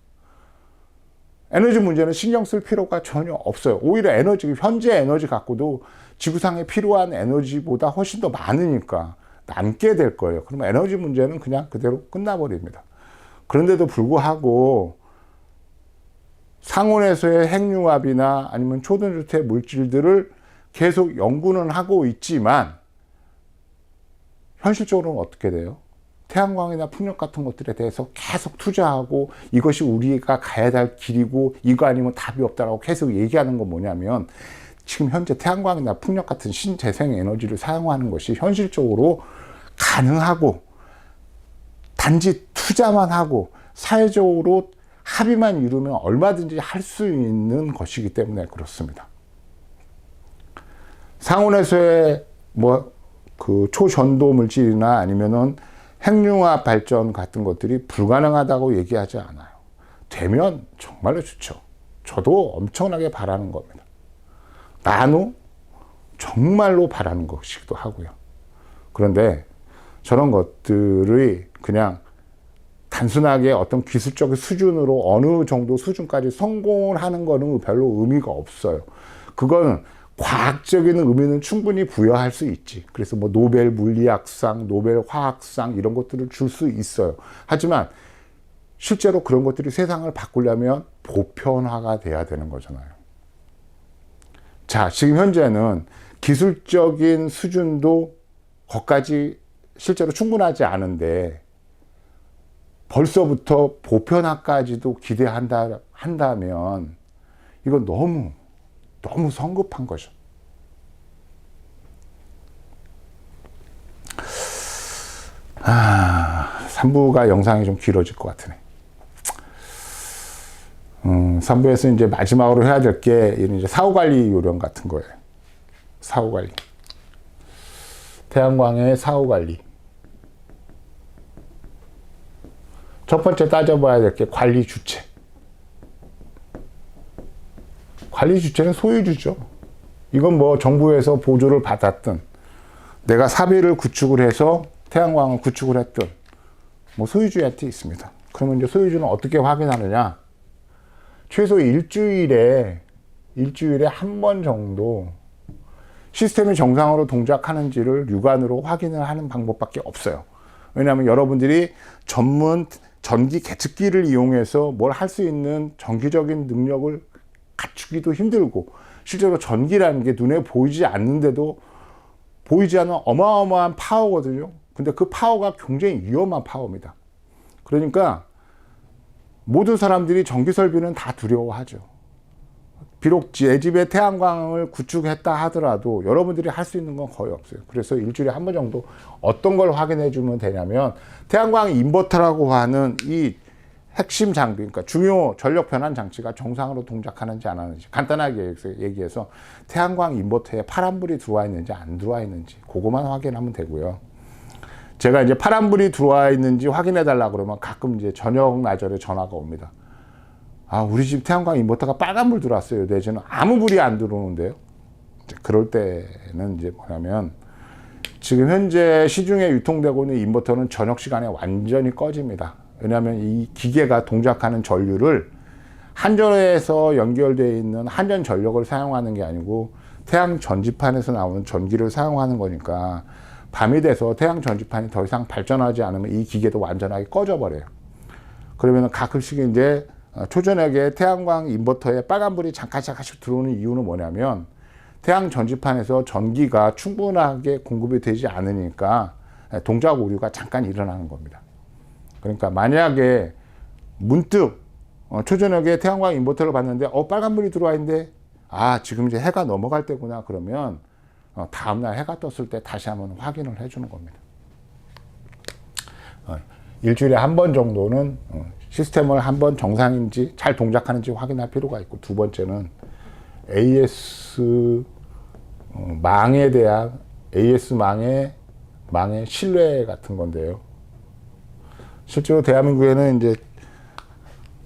Speaker 1: 에너지 문제는 신경 쓸 필요가 전혀 없어요. 오히려 현재 에너지 갖고도 지구상에 필요한 에너지보다 훨씬 더 많으니까 남게 될 거예요. 그러면 에너지 문제는 그냥 그대로 끝나버립니다. 그런데도 불구하고 상온에서의 핵융합이나 아니면 초전도체 물질들을 계속 연구는 하고 있지만 현실적으로는 어떻게 돼요? 태양광이나 풍력 같은 것들에 대해서 계속 투자하고 이것이 우리가 가야 될 길이고 이거 아니면 답이 없다라고 계속 얘기하는 건 뭐냐면, 지금 현재 태양광이나 풍력 같은 신재생 에너지를 사용하는 것이 현실적으로 가능하고 단지 투자만 하고 사회적으로 합의만 이루면 얼마든지 할 수 있는 것이기 때문에 그렇습니다. 상온에서의 그 초전도 물질이나 아니면은 핵융합 발전 같은 것들이 불가능하다고 얘기하지 않아요. 되면 정말로 좋죠. 저도 엄청나게 바라는 겁니다. 나노 정말로 바라는 것이기도 하고요. 그런데 저런 것들이 그냥 단순하게 어떤 기술적인 수준으로 어느 정도 수준까지 성공을 하는 거는 별로 의미가 없어요. 그거는 과학적인 의미는 충분히 부여할 수 있지. 그래서 뭐 노벨 물리학상, 노벨 화학상 이런 것들을 줄 수 있어요. 하지만 실제로 그런 것들이 세상을 바꾸려면 보편화가 돼야 되는 거잖아요. 자, 지금 현재는 기술적인 수준도 거기까지 실제로 충분하지 않은데 벌써부터 보편화까지도 한다면 이건 너무 성급한 거죠. 아, 3부가 영상이 좀 길어질 것 같으네. 3부에서 이제 마지막으로 해야 될 게 이제 사후 관리 요령 같은 거예요. 사후 관리. 태양광의 사후 관리. 첫 번째 따져봐야 될 게 관리 주체. 관리 주체는 소유주죠. 이건 뭐 정부에서 보조를 받았든 내가 사비를 구축을 해서 태양광을 구축을 했든 뭐 소유주한테 있습니다. 그러면 이제 소유주는 어떻게 확인하느냐? 최소 일주일에 한 번 정도 시스템이 정상으로 동작하는지를 육안으로 확인을 하는 방법밖에 없어요. 왜냐하면 여러분들이 전문 전기 계측기를 이용해서 뭘 할 수 있는 전기적인 능력을 갖추기도 힘들고, 실제로 전기라는 게 눈에 보이지 않는데도 보이지 않는 어마어마한 파워거든요. 근데 그 파워가 굉장히 위험한 파워입니다. 그러니까 모든 사람들이 전기 설비는 다 두려워하죠. 비록 내 집에 태양광을 구축했다 하더라도 여러분들이 할 수 있는 건 거의 없어요. 그래서 일주일에 한 번 정도 어떤 걸 확인해 주면 되냐면, 태양광 인버터라고 하는 이 핵심 장비, 그러니까 중요 전력 변환 장치가 정상으로 동작하는지 안 하는지, 간단하게 얘기해서 태양광 인버터에 파란불이 들어와 있는지 안 들어와 있는지 그거만 확인하면 되고요. 제가 이제 파란불이 들어와 있는지 확인해 달라 그러면 가끔 이제 저녁 나절에 전화가 옵니다. 아, 우리 집 태양광 인버터가 빨간불 들어왔어요. 내지는 아무 불이 안 들어오는데요. 그럴 때는 이제 뭐냐면, 지금 현재 시중에 유통되고 있는 인버터는 저녁 시간에 완전히 꺼집니다. 왜냐하면 이 기계가 동작하는 전류를 한전에서 연결되어 있는 한전 전력을 사용하는 게 아니고 태양 전지판에서 나오는 전기를 사용하는 거니까, 밤이 돼서 태양 전지판이 더 이상 발전하지 않으면 이 기계도 완전하게 꺼져버려요. 그러면 가끔씩 이제 초저녁에 태양광 인버터에 빨간불이 잠깐씩 들어오는 이유는 뭐냐면, 태양 전지판에서 전기가 충분하게 공급이 되지 않으니까 동작 오류가 잠깐 일어나는 겁니다. 그러니까 만약에 문득 초저녁에 태양광 인버터를 봤는데 빨간불이 들어와 있는데, 아, 지금 이제 해가 넘어갈 때구나, 그러면 다음날 해가 떴을 때 다시 한번 확인을 해주는 겁니다. 일주일에 한 번 정도는 시스템을 한번 정상인지 잘 동작하는지 확인할 필요가 있고, 두 번째는 AS 망에 대한 AS 망의 신뢰 같은 건데요. 실제로 대한민국에는 이제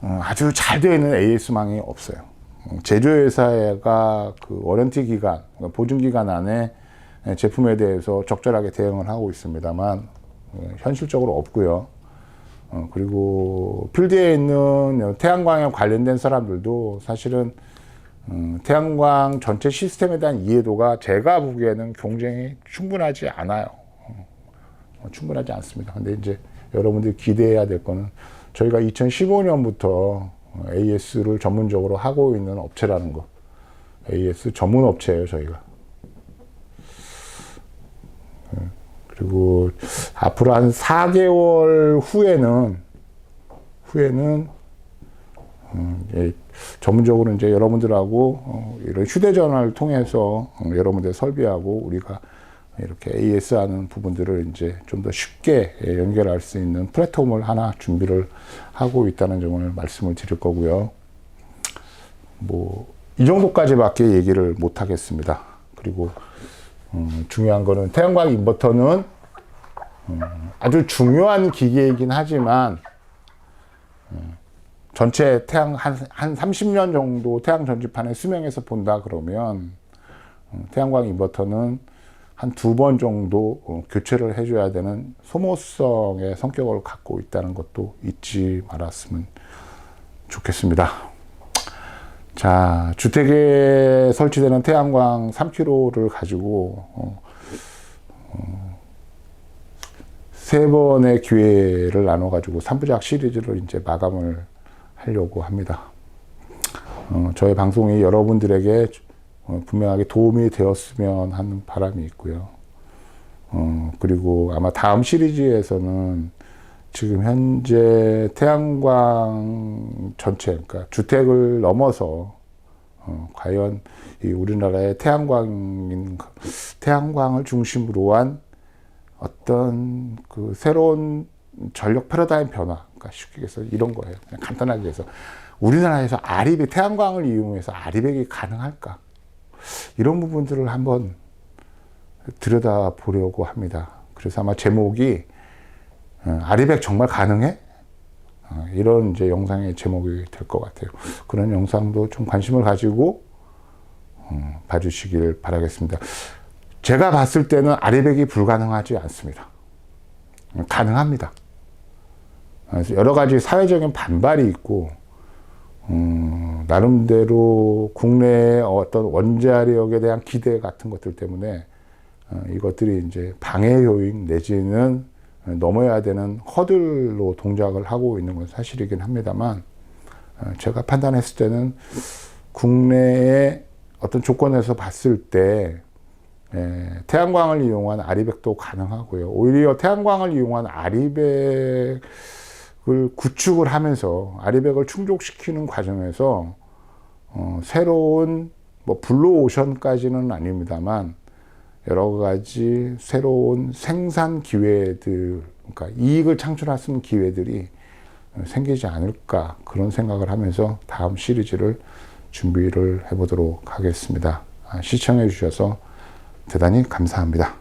Speaker 1: 아주 잘 되어 있는 AS 망이 없어요. 제조회사가 그 워런티 기간, 보증 기간 안에 제품에 대해서 적절하게 대응을 하고 있습니다만 현실적으로 없고요. 그리고 필드에 있는 태양광에 관련된 사람들도 사실은 태양광 전체 시스템에 대한 이해도가 제가 보기에는 굉장히 충분하지 않아요. 충분하지 않습니다. 근데 이제 여러분들이 기대해야 될 거는, 저희가 2015년부터 AS를 전문적으로 하고 있는 업체라는 거. AS 전문 업체예요, 저희가. 그리고 앞으로 한 4개월 후에는 전문적으로 이제 여러분들하고 이런 휴대전화를 통해서 여러분들 설비하고 우리가 이렇게 AS 하는 부분들을 이제 좀 더 쉽게 연결할 수 있는 플랫폼을 하나 준비를 하고 있다는 점을 말씀을 드릴 거고요. 뭐 이 정도까지밖에 얘기를 못 하겠습니다. 그리고 중요한 거는, 태양광 인버터는 아주 중요한 기계이긴 하지만 전체 태양 한 30년 정도 태양 전지판의 수명에서 본다 그러면 태양광 인버터는 한 2번 정도 교체를 해줘야 되는 소모성의 성격을 갖고 있다는 것도 잊지 말았으면 좋겠습니다. 자, 주택에 설치되는 태양광 3kg를 가지고 세 번의 기회를 나눠가지고 3부작 시리즈를 이제 마감을 하려고 합니다. 저희 방송이 여러분들에게 분명하게 도움이 되었으면 하는 바람이 있고요. 그리고 아마 다음 시리즈에서는 지금 현재 태양광 전체, 그러니까 주택을 넘어서 과연 이 우리나라의 태양광을 중심으로 한 어떤 그 새로운 전력 패러다임 변화, 그러니까 쉽게 해서 이런 거예요. 그냥 간단하게 해서 우리나라에서 아리백, 태양광을 이용해서 아리백이 가능할까? 이런 부분들을 한번 들여다보려고 합니다. 그래서 아마 제목이 아리백 정말 가능해? 이런 이제 영상의 제목이 될 것 같아요. 그런 영상도 좀 관심을 가지고 봐주시길 바라겠습니다. 제가 봤을 때는 아리백이 불가능하지 않습니다. 가능합니다. 그래서 여러 가지 사회적인 반발이 있고, 나름대로 국내의 어떤 원자력에 대한 기대 같은 것들 때문에 이것들이 이제 방해 요인 내지는 넘어야 되는 허들로 동작을 하고 있는 건 사실이긴 합니다만, 제가 판단했을 때는 국내의 어떤 조건에서 봤을 때 태양광을 이용한 아리백도 가능하고요. 오히려 태양광을 이용한 아리백을 구축을 하면서 아리백을 충족시키는 과정에서 새로운 뭐 블루오션까지는 아닙니다만 여러 가지 새로운 생산 기회들, 그러니까 이익을 창출할 수 있는 기회들이 생기지 않을까, 그런 생각을 하면서 다음 시리즈를 준비를 해보도록 하겠습니다. 시청해 주셔서 대단히 감사합니다.